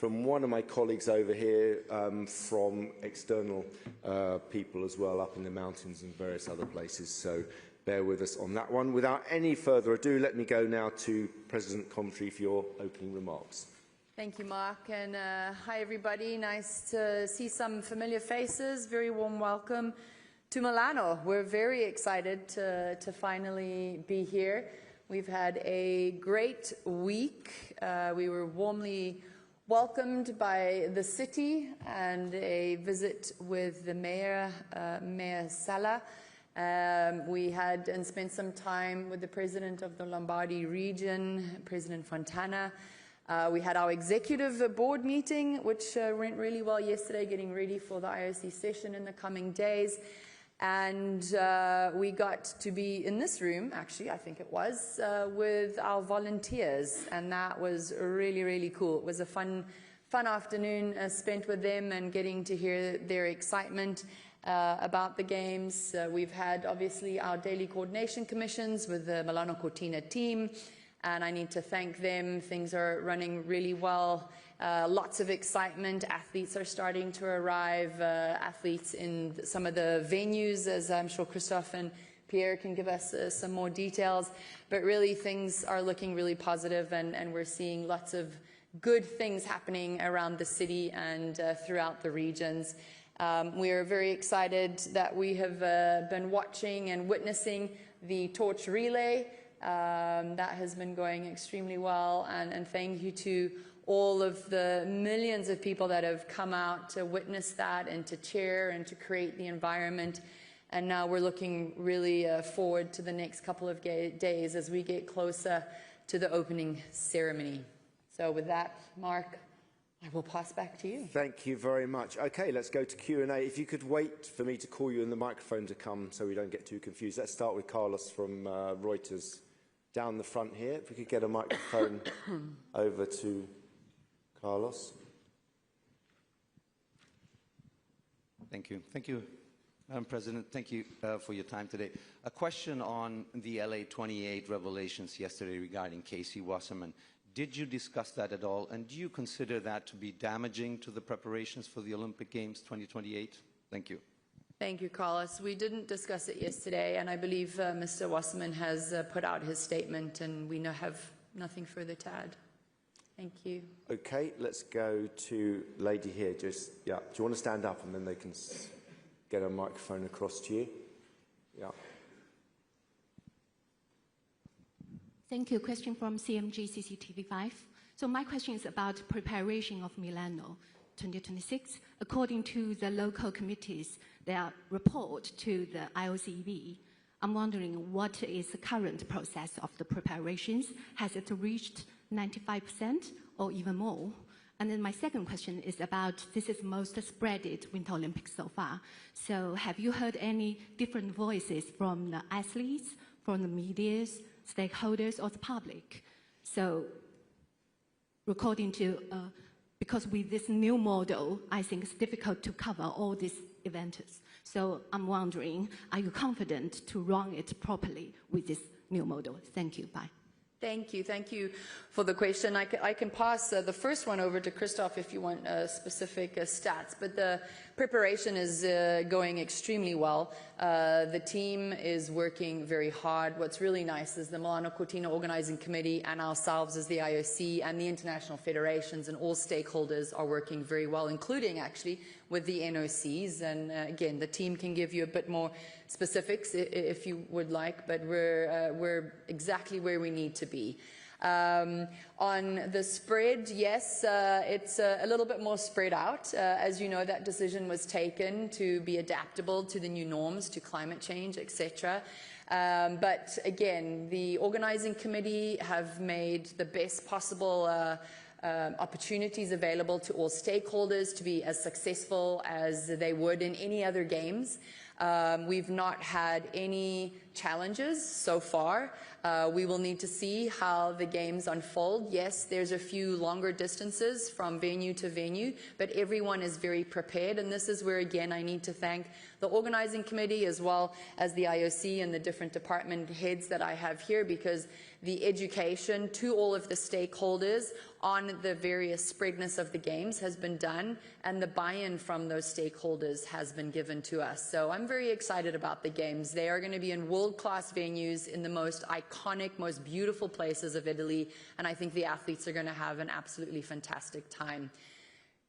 from one of my colleagues over here, from external people as well, up in the mountains and various other places. So bear with us on that one. Without any further ado, let me go now to President Coventry for your opening remarks. Thank you, Mark, and hi everybody. Nice to see some familiar faces. Very warm welcome to Milano. We're very excited to finally be here. We've had a great week. We were warmly welcomed by the city and a visit with the mayor, Mayor Sala. We had and spent some time with the president of the Lombardy region, President Fontana. We had our executive board meeting, which went really well yesterday, getting ready for the IOC session in the coming days. And we got to be in this room, actually, I think it was, with our volunteers. And that was really, really cool. It was a fun afternoon spent with them and getting to hear their excitement about the games. We've had, obviously, our daily coordination commissions with the Milano Cortina team. And I need to thank them. Things are running really well. Lots of excitement. Athletes are starting to arrive. Athletes in some of the venues, as I'm sure Christophe and Pierre can give us some more details. But really, things are looking really positive, and we're seeing lots of good things happening around the city and throughout the regions. We are very excited that we have been watching and witnessing the torch relay. That has been going extremely well, and thank you to all of the millions of people that have come out to witness that and to cheer and to create the environment. And now we're looking really forward to the next couple of days as we get closer to the opening ceremony. So with that, Mark, I will pass back to you. Thank you very much. Okay, let's go to Q&A. If you could wait for me to call you and the microphone to come so we don't get too confused. Let's start with Carlos from Reuters. Down the front here, if we could get a microphone over to Carlos. Thank you. Thank you, Madam President. Thank you for your time today. A question on the LA 28 revelations yesterday regarding Casey Wasserman. Did you discuss that at all? And do you consider that to be damaging to the preparations for the Olympic Games 2028? Thank you. Thank you, Carlos. We didn't discuss it yesterday, and I believe Mr. Wasserman has put out his statement, and we have nothing further to add. Thank you. Okay, let's go to lady here. Just, yeah. Do you want to stand up, and then they can get a microphone across to you? Yeah. Thank you. Question from CMG CCTV5. So my question is about preparation of Milano 2026. According to the local committees, their report to the IOCB, I'm wondering what is the current process of the preparations? Has it reached 95% or even more? And then my second question is about, this is most spreaded Winter Olympics so far. So have you heard any different voices from the athletes, from the media, stakeholders, or the public? So according to, because with this new model, I think it's difficult to cover all these events. So I'm wondering, are you confident to run it properly with this new model? Thank you. Bye. Thank you. Thank you for the question. I can pass the first one over to Christophe if you want specific stats, but the preparation is going extremely well. The team is working very hard. What's really nice is the Milano Cortina Organizing Committee and ourselves as the IOC and the international federations and all stakeholders are working very well, including actually with the NOCs. And again, the team can give you a bit more specifics if you would like, but we're exactly where we need to be. On the spread, yes, it's a little bit more spread out. As you know, that decision was taken to be adaptable to the new norms, to climate change, etc. But again, the organizing committee have made the best possible opportunities available to all stakeholders to be as successful as they would in any other games. We've not had any challenges so far. We will need to see how the games unfold. Yes, there's a few longer distances from venue to venue, but everyone is very prepared. And this is where, again, I need to thank the organizing committee as well as the IOC and the different department heads that I have here, because the education to all of the stakeholders on the various spreadness of the games has been done, and the buy-in from those stakeholders has been given to us. So I'm very excited about the games. They are going to be in world-class venues in the most iconic, most beautiful places of Italy, and I think the athletes are going to have an absolutely fantastic time.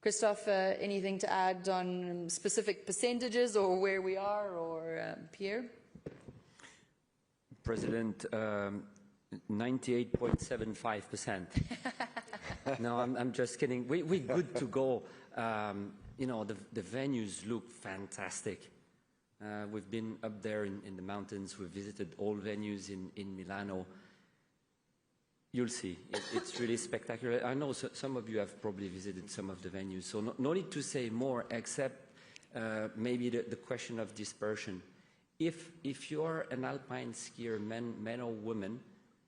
Christophe, anything to add on specific percentages or where we are, or Pierre? President, 98.75%. No, I'm just kidding. We're good to go. You know, the venues look fantastic. We've been up there in the mountains. We've visited all venues in Milano. You'll see. It's really spectacular. I know some of you have probably visited some of the venues, so no need to say more, except maybe the question of dispersion. If you're an alpine skier, man or woman,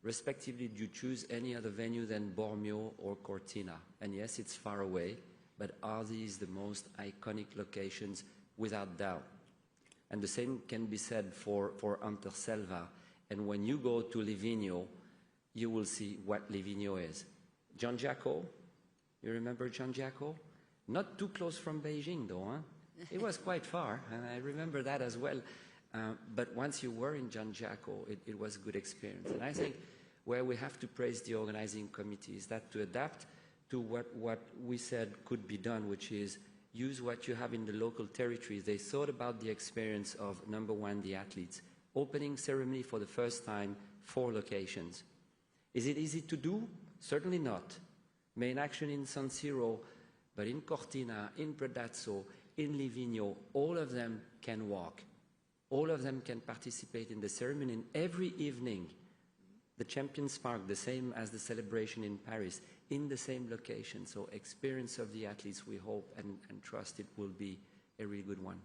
respectively, do you choose any other venue than Bormio or Cortina? And yes, it's far away, but are these the most iconic locations? Without doubt. And the same can be said for Anterselva. And when you go to Livigno, you will see what Livigno is. Giangiaco, you remember Giangiaco? Not too close from Beijing, though, huh? It was quite far, and I remember that as well. But once you were in Giangiaco, it was a good experience. And I think where we have to praise the organizing committee is that to adapt to what we said could be done, which is use what you have in the local territories. They thought about the experience of, number one, the athletes. Opening ceremony for the first time, 4 locations. Is it easy to do? Certainly not. Main action in San Siro, but in Cortina, in Predazzo, in Livigno, all of them can walk. All of them can participate in the ceremony, and every evening, the Champions Park, the same as the celebration in Paris, in the same location. So experience of the athletes, we hope and trust it will be a really good one.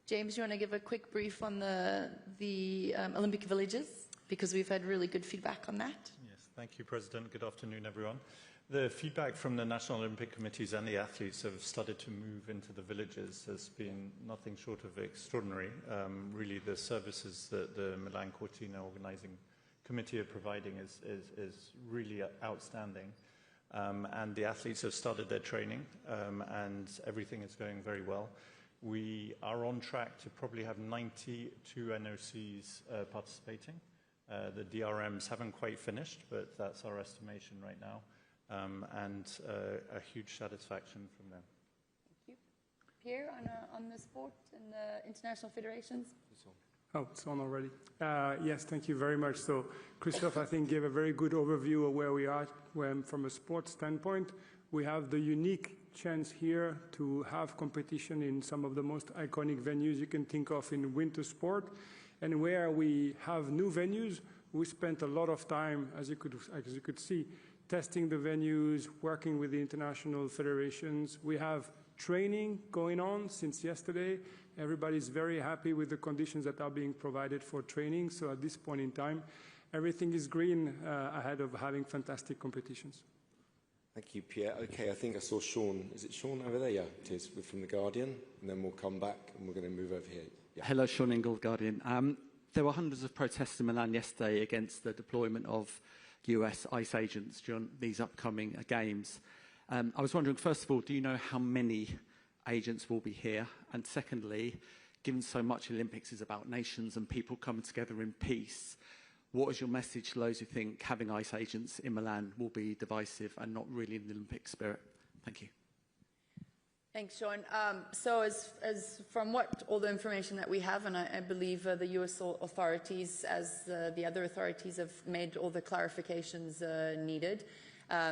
James, you want to give a quick brief on the Olympic villages? Because we've had really good feedback on that. Yes, thank you, President. Good afternoon, everyone. The feedback from the National Olympic Committees and the athletes have started to move into the villages has been nothing short of extraordinary. Really, the services that the Milan Cortina organizing committee are providing is really outstanding. And the athletes have started their training, and everything is going very well. We are on track to probably have 92 NOCs participating. The DRMs haven't quite finished, but that's our estimation right now. And a huge satisfaction from them. Thank you. Pierre, on the sport and the international federations? Oh, it's on already. Yes, thank you very much. So Christophe, I think, gave a very good overview of where we are from a sports standpoint. We have the unique chance here to have competition in some of the most iconic venues you can think of in winter sport. And where we have new venues, we spent a lot of time, as you could see, testing the venues, working with the international federations. We have training going on since yesterday. Everybody's very happy with the conditions that are being provided for training. So at this point in time, everything is green ahead of having fantastic competitions. Thank you, Pierre. Okay, I think I saw Sean. Is it Sean over there? Yeah, it is. We're from The Guardian, and then we'll come back and we're going to move over here. Yeah. Hello, Sean Ingle, Guardian. There were hundreds of protests in Milan yesterday against the deployment of US ICE agents during these upcoming games. I was wondering, first of all, do you know how many agents will be here? And secondly, given so much Olympics is about nations and people coming together in peace, what is your message to those who think having ICE agents in Milan will be divisive and not really in the Olympic spirit? Thank you. Thanks, Sean. So as from all the information that we have, and I believe the US authorities, as the other authorities, have made all the clarifications needed.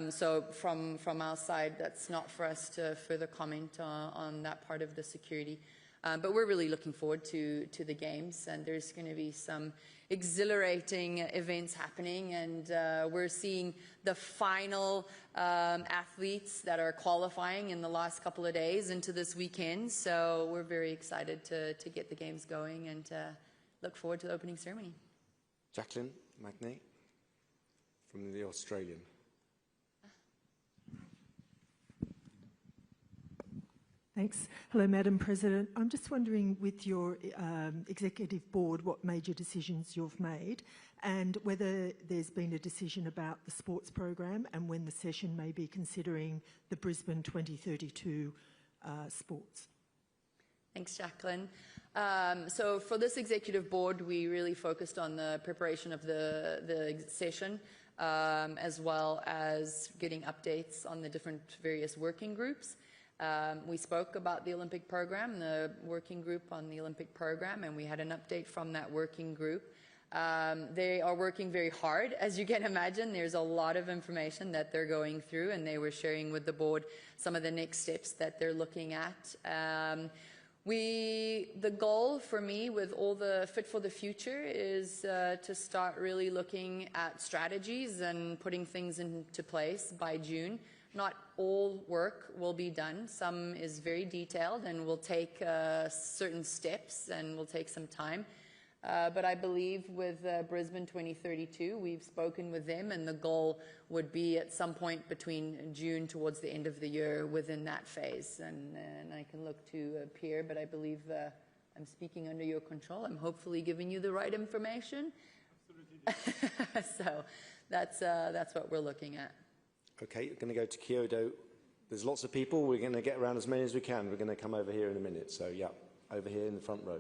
So from our side, that's not for us to further comment on that part of the security. But we're really looking forward to the games, and there's going to be some exhilarating events happening, and we're seeing the final athletes that are qualifying in the last couple of days into this weekend. So we're very excited to get the games going and look forward to the opening ceremony. Jacqueline Magnay from the Australian. Thanks. Hello, Madam President. I'm just wondering, with your executive board, what major decisions you've made and whether there's been a decision about the sports program and when the session may be considering the Brisbane 2032 sports. Thanks, Jacqueline. So for this executive board, we really focused on the preparation of the session, as well as getting updates on the different various working groups. We spoke about the Olympic program, the working group on the Olympic program, and we had an update from that working group. They are working very hard, as you can imagine. There's a lot of information that they're going through, and they were sharing with the board some of the next steps that they're looking at. The goal for me with all the Fit for the Future is to start really looking at strategies and putting things into place by June. Not all work will be done. Some is very detailed and will take certain steps and will take some time. But I believe with Brisbane 2032, we've spoken with them, and the goal would be at some point between June towards the end of the year within that phase. And I can look to Pierre, but I believe I'm speaking under your control. I'm hopefully giving you the right information. Absolutely. So that's what we're looking at. Okay, we're going to go to Kyoto. There's lots of people. We're going to get around as many as we can. We're going to come over here in a minute. So, yeah, over here in the front row.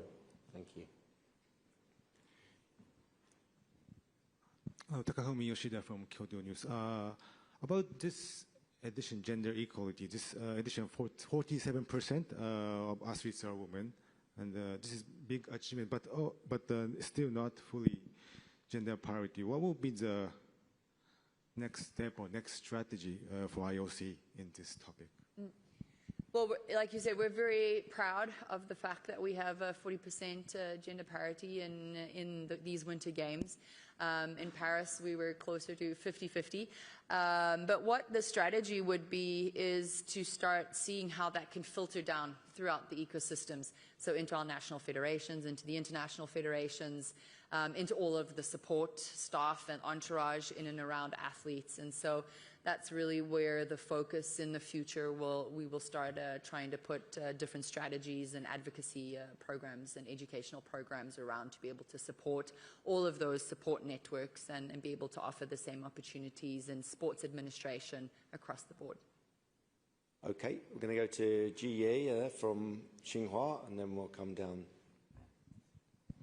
Thank you. Takafumi Yoshida from Kyoto News. About this edition, gender equality, this edition, 47% of athletes are women, and this is big achievement, but still not fully gender parity. What will be the next step or next strategy for IOC in this topic? Well, like you said, we're very proud of the fact that we have 40% gender parity in these Winter Games. In Paris, we were closer to 50-50. But what the strategy would be is to start seeing how that can filter down throughout the ecosystems. So into our national federations, into the international federations, into all of the support staff and entourage in and around athletes. And so that's really where the focus in the future we will start trying to put different strategies and advocacy programs and educational programs around to be able to support all of those support networks and be able to offer the same opportunities in sports administration across the board. Okay, we're going to go to Ji Ye from Xinhua, and then we'll come down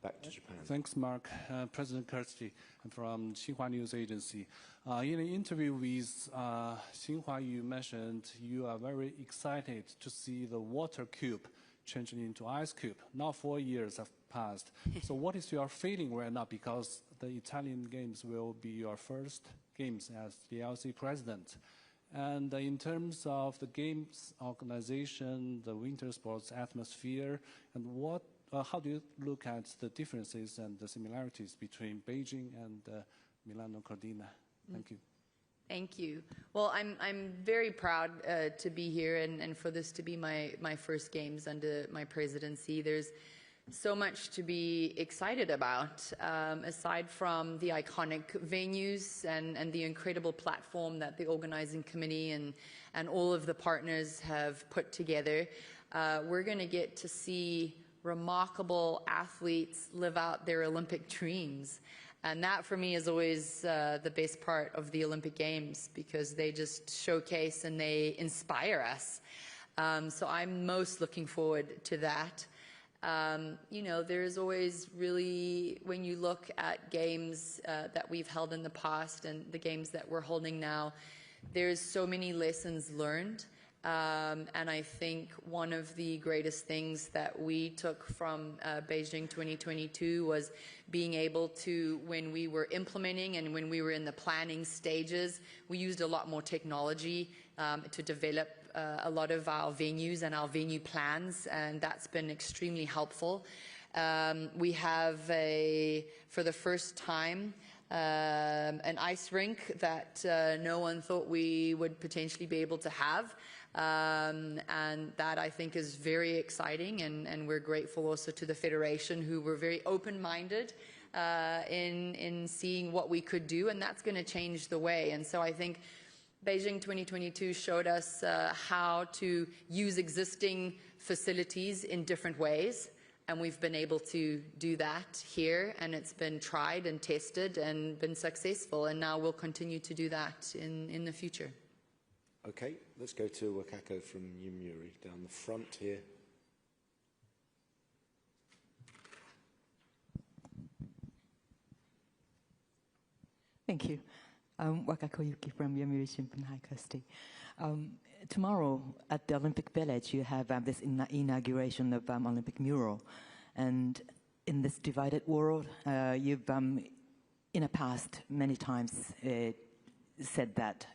back to Japan. Thanks, Mark. President Kirsty, I'm from Xinhua News Agency. In an interview with Xinhua, you mentioned you are very excited to see the water cube changing into ice cube. Now 4 years have passed. So what is your feeling right now? Because the Italian Games will be your first Games as the IOC President. And in terms of the Games organization, the winter sports atmosphere, and how do you look at the differences and the similarities between Beijing and Milano Cortina? Thank you. Thank you. Well, I'm very proud to be here and for this to be my first Games under my presidency. There's so much to be excited about, aside from the iconic venues and the incredible platform that the organizing committee and all of the partners have put together. We're going to get to see remarkable athletes live out their Olympic dreams. And that, for me, is always the best part of the Olympic Games, because they just showcase and they inspire us. So I'm most looking forward to that. There's always really, when you look at games that we've held in the past and the games that we're holding now, there's so many lessons learned. And I think one of the greatest things that we took from Beijing 2022 was being able to, when we were implementing and when we were in the planning stages, we used a lot more technology to develop a lot of our venues and our venue plans, and that's been extremely helpful. We have, for the first time, an ice rink that no one thought we would potentially be able to have. And that, I think, is very exciting, and we're grateful also to the Federation, who were very open-minded in seeing what we could do, and that's going to change the way. And so I think Beijing 2022 showed us how to use existing facilities in different ways, and we've been able to do that here, and it's been tried and tested and been successful, and now we'll continue to do that in the future. Okay, let's go to Wakako from Yomiuri down the front here. Thank you. Wakako Yuki from Yomiuri Shimbun. Hi, Kirsty. Tomorrow at the Olympic Village, you have this inauguration of Olympic mural. And in this divided world, you've, in the past, many times said that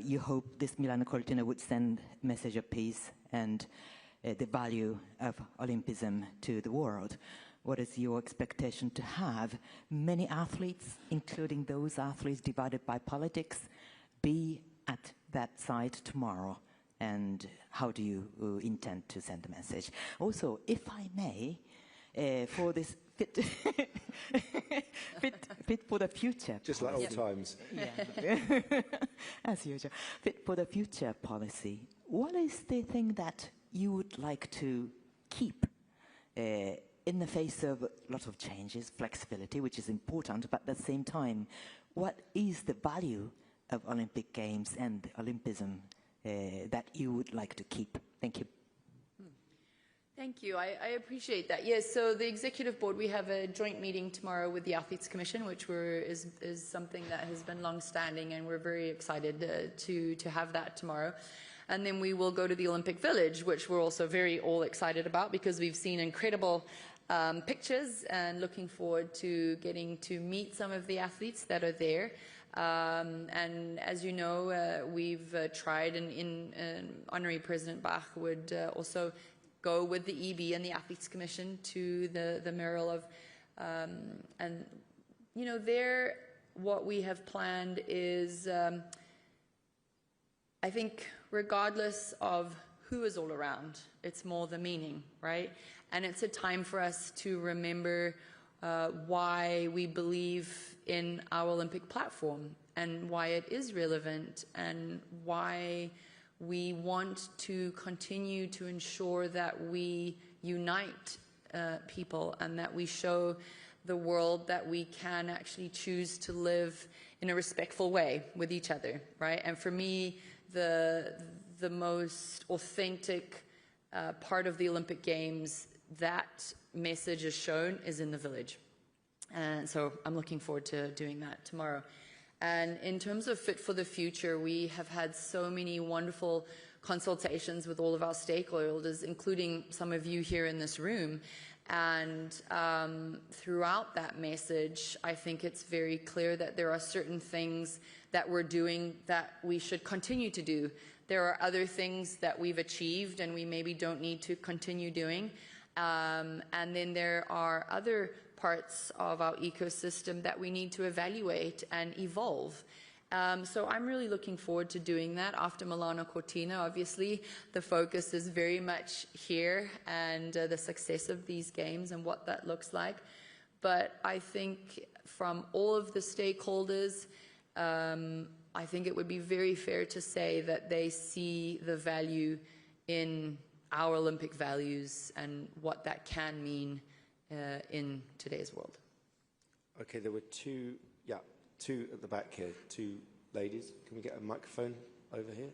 you hope this Milano Cortina would send a message of peace and the value of Olympism to the world. What is your expectation to have many athletes, including those athletes divided by politics, be at that site tomorrow? And how do you intend to send the message? Also, if I may, for this fit for the future. Just like old times. Yeah. As usual. Fit for the future policy. What is the thing that you would like to keep in the face of a lot of changes, flexibility, which is important, but at the same time, what is the value of Olympic Games and Olympism that you would like to keep? Thank you. Thank you. I appreciate that. Yes, so the Executive Board, we have a joint meeting tomorrow with the Athletes Commission, which is something that has been long-standing, and we're very excited to have that tomorrow. And then we will go to the Olympic Village, which we're also very all excited about, because we've seen incredible pictures, and looking forward to getting to meet some of the athletes that are there. And as you know, we've tried, and Honorary President Bach would also go with the EB and the Athletes Commission to the mural of, and you know, there what we have planned is, I think, regardless of who is all around, it's more the meaning, right? And it's a time for us to remember why we believe in our Olympic platform, and why it is relevant, and why we want to continue to ensure that we unite people, and that we show the world that we can actually choose to live in a respectful way with each other, right? And for me, the most authentic part of the Olympic Games, that message is shown, is in the village. And so I'm looking forward to doing that tomorrow. And in terms of Fit for the Future, we have had so many wonderful consultations with all of our stakeholders, including some of you here in this room. And throughout that message, I think it's very clear that there are certain things that we're doing that we should continue to do. There are other things that we've achieved and we maybe don't need to continue doing. And then there are other parts of our ecosystem that we need to evaluate and evolve. So I'm really looking forward to doing that after Milano Cortina. Obviously, the focus is very much here and the success of these games and what that looks like. But I think from all of the stakeholders, I think it would be very fair to say that they see the value in our Olympic values and what that can mean in today's world. Okay, there were two at the back here, two ladies. Can we get a microphone over here?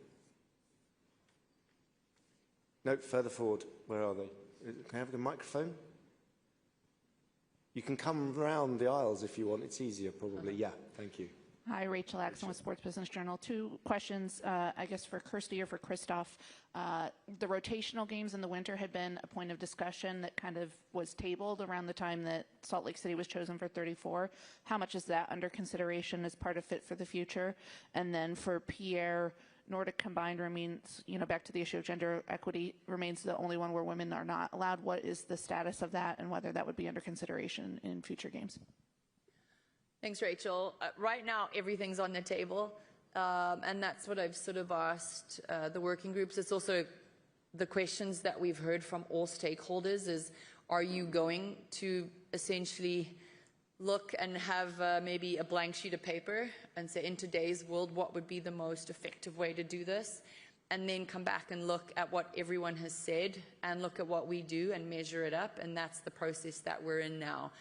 No, further forward. Where are they? Can I have a microphone? You can come round the aisles if you want. It's easier, probably. Yeah, thank you. Hi, Rachel Axon with Sports Business Journal. Two questions, I guess, for Kirsty or for Christophe. The rotational games in the winter had been a point of discussion that kind of was tabled around the time that Salt Lake City was chosen for 34. How much is that under consideration as part of Fit for the Future? And then for Pierre, Nordic combined remains, you know, back to the issue of gender equity, remains the only one where women are not allowed. What is the status of that, and whether that would be under consideration in future games? Thanks, Rachel. Right now, everything's on the table, and that's what I've sort of asked the working groups. It's also the questions that we've heard from all stakeholders is, are you going to essentially look and have maybe a blank sheet of paper and say, in today's world, what would be the most effective way to do this? And then come back and look at what everyone has said and look at what we do and measure it up, and that's the process that we're in now.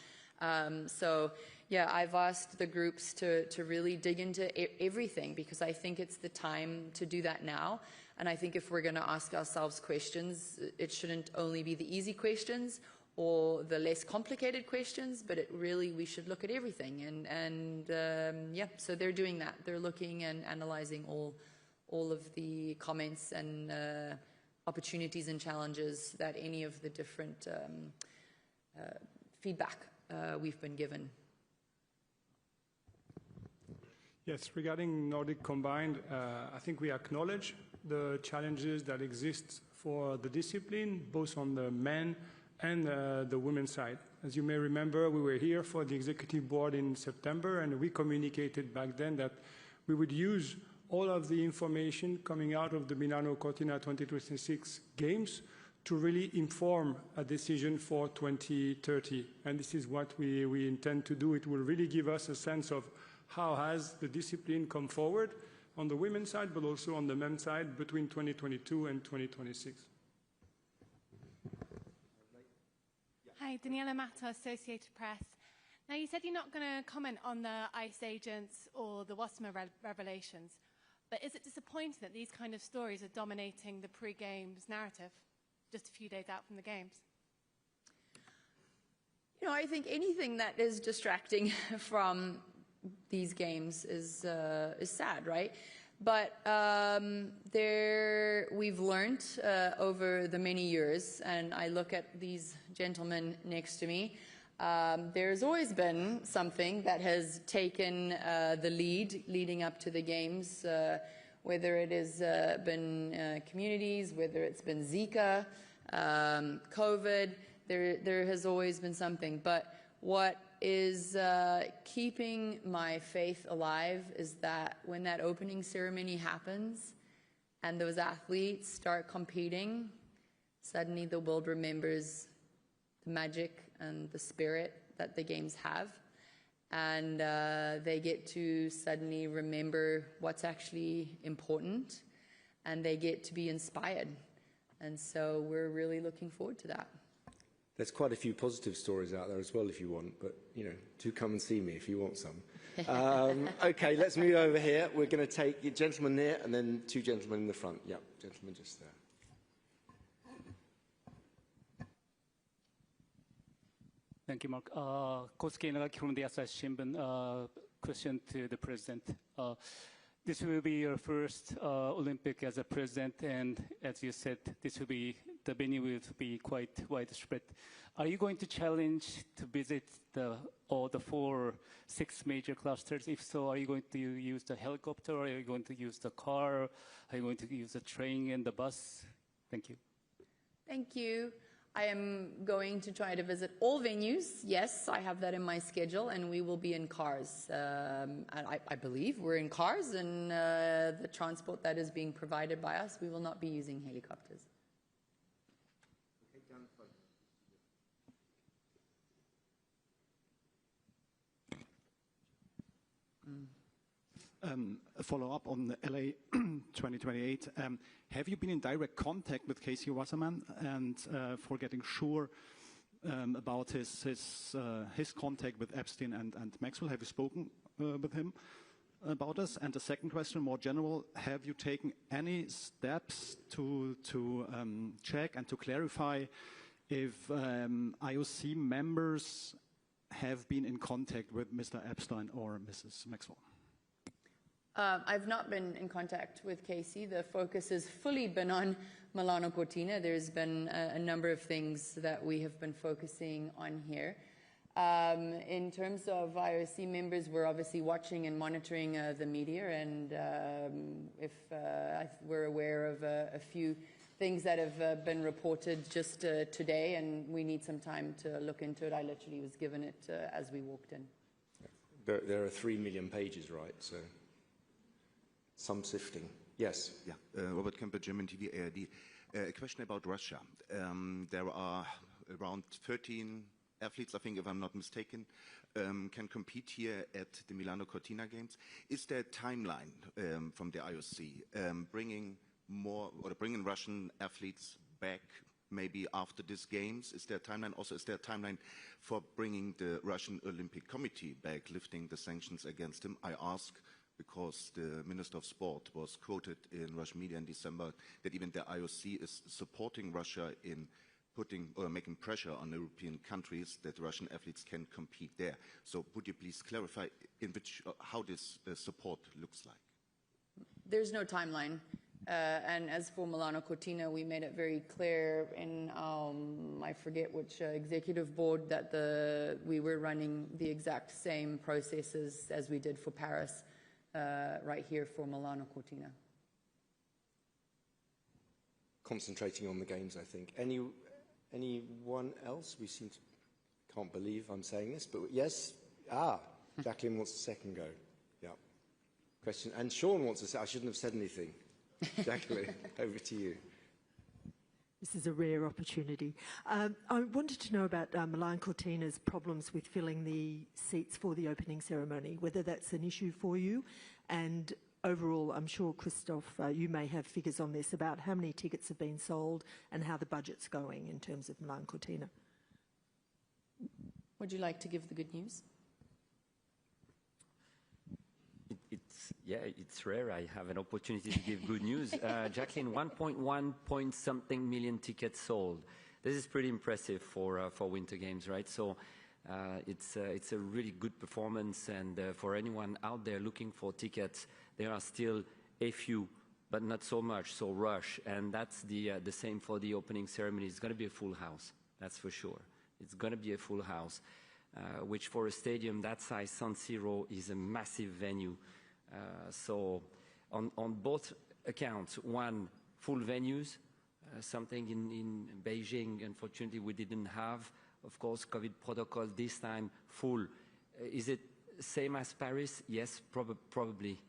So, yeah, I've asked the groups to really dig into everything, because I think it's the time to do that now. And I think if we're going to ask ourselves questions, it shouldn't only be the easy questions or the less complicated questions, but we should look at everything. Yeah, so they're doing that. They're looking and analyzing all of the comments and opportunities and challenges that any of the different feedback we've been given. Yes, regarding Nordic Combined, I think we acknowledge the challenges that exist for the discipline, both on the men and the women's side. As you may remember, we were here for the executive board in September, and we communicated back then that we would use all of the information coming out of the Milano Cortina 2026 Games to really inform a decision for 2030. And this is what we intend to do. It will really give us a sense of how has the discipline come forward on the women's side, but also on the men's side between 2022 and 2026. Hi, Daniela Matta, Associated Press. Now, you said you're not going to comment on the ICE agents or the Wassenaar revelations, but is it disappointing that these kind of stories are dominating the pre-games narrative just a few days out from the games? You know, I think anything that is distracting from these games is sad, right? But we've learned over the many years, and I look at these gentlemen next to me, there's always been something that has taken the leading up to the games, whether it has been communities, whether it's been Zika, COVID, there has always been something. But what is keeping my faith alive is that when that opening ceremony happens and those athletes start competing, suddenly the world remembers the magic and the spirit that the games have, and they get to suddenly remember what's actually important, and they get to be inspired. And so we're really looking forward to that. There's quite a few positive stories out there as well if you want, but, you know, do come and see me if you want some. Okay, let's move over here. We're going to take the gentleman there and then two gentlemen in the front. Yeah, gentleman just there. Thank you, Mark. Kosuke Nagaki from the Asahi Shimbun. Question to the President. This will be your first Olympic as a president, and as you said, the venue will be quite widespread. Are you going to challenge to visit all the 6 major clusters? If so, are you going to use the helicopter, or are you going to use the car? Are you going to use the train and the bus? Thank you. Thank you. I am going to try to visit all venues. Yes, I have that in my schedule, and we will be in cars. I believe we're in cars, and the transport that is being provided by us, we will not be using helicopters. A follow-up on the LA 2028. Have you been in direct contact with Casey Wasserman and for getting sure about his contact with Epstein and Maxwell? Have you spoken with him about this? And the second question, more general, have you taken any steps to check and to clarify if IOC members have been in contact with Mr. Epstein or Mrs. Maxwell? I've not been in contact with Casey. The focus has fully been on Milano Cortina. There's been a number of things that we have been focusing on here. In terms of IOC members, we're obviously watching and monitoring the media, and if we're aware of a few things that have been reported just today, and we need some time to look into it. I literally was given it as we walked in. there are 3 million pages, right? So some sifting. Yes. Yeah, Robert Kemper, German TV, ARD. A question about Russia. There are around 13 athletes, I think, if I'm not mistaken, can compete here at the Milano Cortina Games. Is there a timeline from the IOC bringing Russian athletes back maybe after these games? Is there a timeline? Also, is there a timeline for bringing the Russian Olympic Committee back, lifting the sanctions against him? I ask because the Minister of Sport was quoted in Russian media in December that even the IOC is supporting Russia in putting or making pressure on European countries that Russian athletes can compete there. So would you please clarify how this support looks like? There's no timeline. And as for Milano Cortina, we made it very clear in, I forget which executive board, that we were running the exact same processes as we did for Paris, right here for Milano Cortina. Concentrating on the games, I think. Anyone else? We seem to, can't believe I'm saying this, but yes. Jacqueline wants a second go. Yeah. Question. And Sean wants to say, I shouldn't have said anything. Jacqueline, over to you. This is a rare opportunity. I wanted to know about Milan Cortina's problems with filling the seats for the opening ceremony, whether that's an issue for you. And overall, I'm sure, Christophe, you may have figures on this about how many tickets have been sold and how the budget's going in terms of Milan Cortina. Would you like to give the good news? It's rare I have an opportunity to give good news. Jacqueline, 1.1 point something million tickets sold. This is pretty impressive for Winter Games, right? So it's a really good performance, and for anyone out there looking for tickets, there are still a few, but not so much, so rush. And that's the same for the opening ceremony. It's going to be a full house, that's for sure. It's going to be a full house, which for a stadium that size, San Siro, is a massive venue. So on both accounts, one, full venues, something in Beijing, unfortunately, we didn't have. Of course, COVID protocol this time, full. Is it same as Paris? Yes, probably,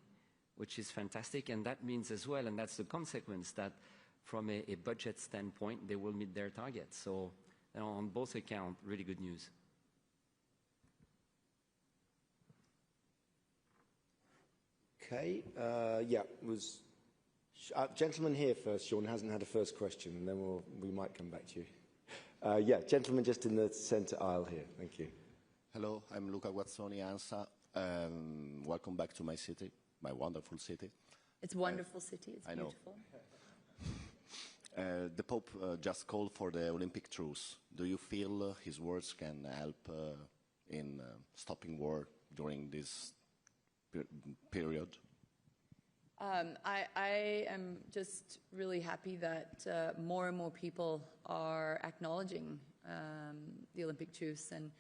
which is fantastic. And that means as well, and that's the consequence, that from a budget standpoint, they will meet their targets. So on both accounts, really good news. Okay, was gentleman here first. Sean hasn't had a first question, and then we might come back to you. Gentleman just in the centre aisle here. Thank you. Hello, I'm Luca Guazzoni, ANSA. Welcome back to my city, my wonderful city. It's a wonderful city. It's beautiful. The Pope just called for the Olympic truce. Do you feel his words can help in stopping war during this period? I am just really happy that more and more people are acknowledging the Olympic truce, and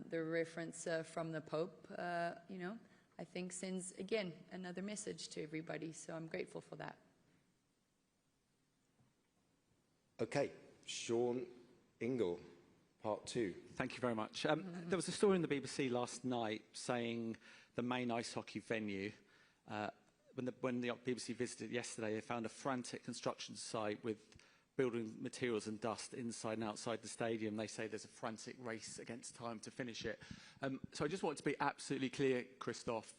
the reference from the Pope, I think sends, again, another message to everybody, so I'm grateful for that. Okay, Sean Ingle, part 2. Thank you very much. There was a story in the BBC last night saying the main ice hockey venue, when the BBC visited yesterday, they found a frantic construction site with building materials and dust inside and outside the stadium. They say there's a frantic race against time to finish it. So I just want to be absolutely clear, Christophe.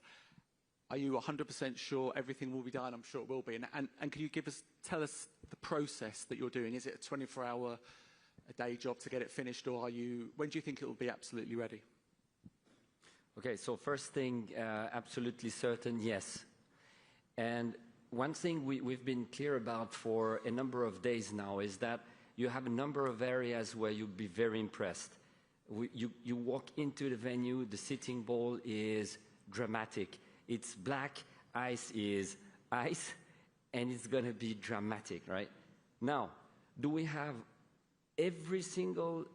Are you 100% sure everything will be done? I'm sure it will be. And can you tell us the process that you're doing? Is it a 24-hour a day job to get it finished, or when do you think it will be absolutely ready? Okay, so first thing, absolutely certain, yes. And one thing we've been clear about for a number of days now is that you have a number of areas where you'll be very impressed. You walk into the venue, the sitting bowl is dramatic. It's black, ice is ice, and it's going to be dramatic, right? Now, do we have every single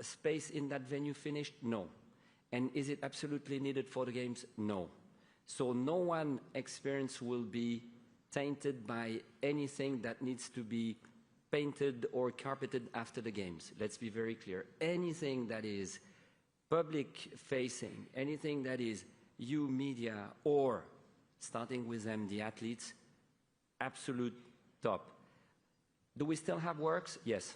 space in that venue finished? No. And is it absolutely needed for the games? No. So no one experience will be tainted by anything that needs to be painted or carpeted after the games. Let's be very clear. Anything that is public-facing, anything that is you, media, or starting with them, the athletes, absolute top. Do we still have works? Yes.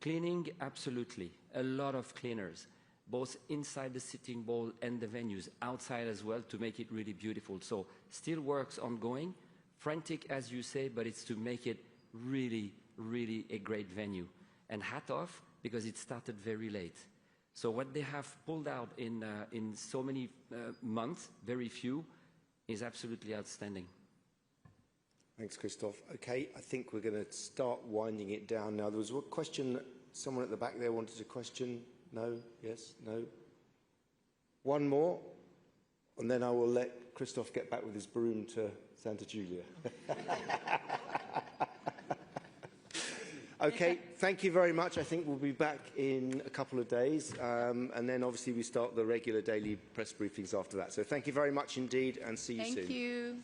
Cleaning, absolutely. A lot of cleaners, both inside the sitting bowl and the venues, outside as well, to make it really beautiful. So still works ongoing, frantic as you say, but it's to make it really, really a great venue. And hat off, because it started very late. So what they have pulled out in so many months, very few, is absolutely outstanding. Thanks, Christophe. Okay, I think we're going to start winding it down now. There was a question, someone at the back there wanted a question. No? Yes? No? One more, and then I will let Christophe get back with his broom to Santa Giulia. Okay, thank you very much. I think we'll be back in a couple of days, and then obviously we start the regular daily press briefings after that. So thank you very much indeed, and see you soon. Thank you.